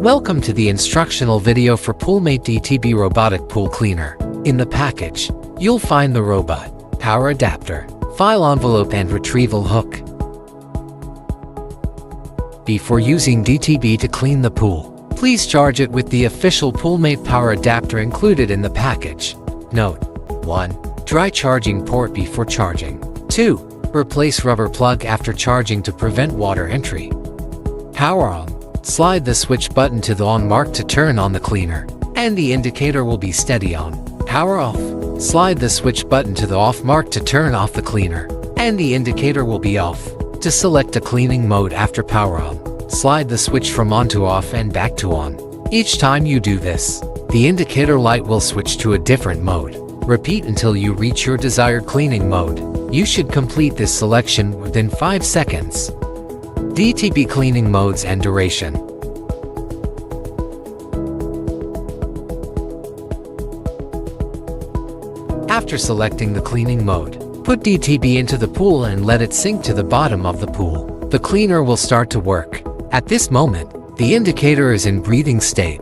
Welcome to the instructional video for Poolmate DTB Robotic Pool Cleaner. In the package, you'll find the robot, power adapter, file envelope and retrieval hook. Before using DTB to clean the pool, please charge it with the official Poolmate power adapter included in the package. Note: 1. Dry charging port before charging. 2. Replace rubber plug after charging to prevent water entry. Power on. Slide the switch button to the on mark to turn on the cleaner, and the indicator will be steady on. Power off. Slide the switch button to the off mark to turn off the cleaner, and the indicator will be off. To select a cleaning mode after power on, slide the switch from on to off and back to on. Each time you do this, the indicator light will switch to a different mode. Repeat until you reach your desired cleaning mode. You should complete this selection within 5 seconds. DTB cleaning modes and duration. After selecting the cleaning mode, put DTB into the pool and let it sink to the bottom of the pool. The cleaner will start to work. At this moment, the indicator is in breathing state.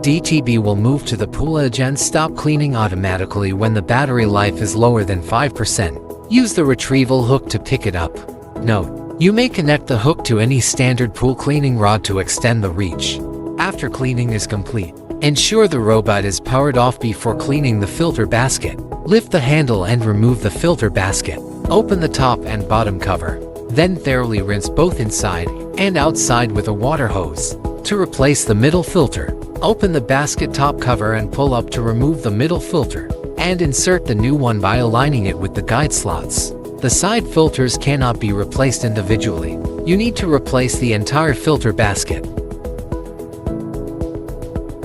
DTB will move to the pool edge and stop cleaning automatically when the battery life is lower than 5%. Use the retrieval hook to pick it up. Note: you may connect the hook to any standard pool cleaning rod to extend the reach. After cleaning is complete, ensure the robot is powered off before cleaning the filter basket. Lift the handle and remove the filter basket. Open the top and bottom cover. Then thoroughly rinse both inside and outside with a water hose. To replace the middle filter, open the basket top cover and pull up to remove the middle filter, and insert the new one by aligning it with the guide slots. The side filters cannot be replaced individually. You need to replace the entire filter basket.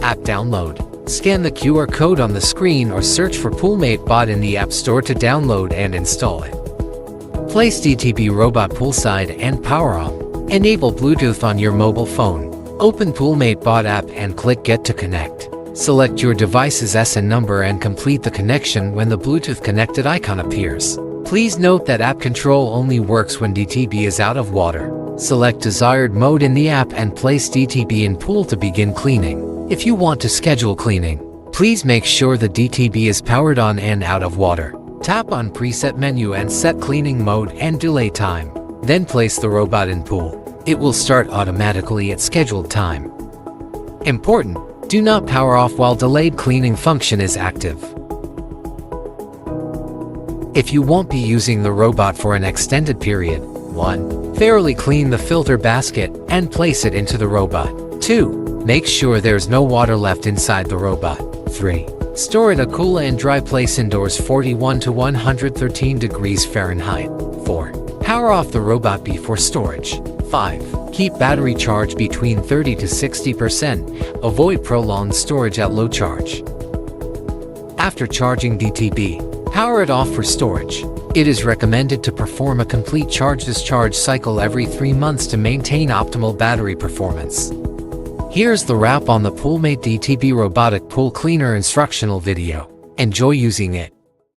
App download. Scan the QR code on the screen or search for Poolmate bot in the App Store to download and install it. Place DTB robot poolside and power on. Enable Bluetooth on your mobile phone. Open Poolmate bot app and click Get to Connect. Select your device's SN number and complete the connection when the Bluetooth connected icon appears. Please note that app control only works when DTB is out of water. Select desired mode in the app and place DTB in pool to begin cleaning. If you want to schedule cleaning, please make sure the DTB is powered on and out of water. Tap on Preset menu and set cleaning mode and delay time. Then place the robot in pool. It will start automatically at scheduled time. Important: do not power off while delayed cleaning function is active. If you won't be using the robot for an extended period, 1. Thoroughly clean the filter basket and place it into the robot. 2. Make sure there's no water left inside the robot. 3. Store it in a cool and dry place indoors 41 to 113 degrees Fahrenheit. 4. Power off the robot before storage. 5. Keep battery charge between 30 to 60%. Avoid prolonged storage at low charge. After charging DTB, power it off for storage. It is recommended to perform a complete charge-discharge cycle every 3 months to maintain optimal battery performance. Here's the wrap on the Poolmate DTB Robotic Pool Cleaner instructional video. Enjoy using it.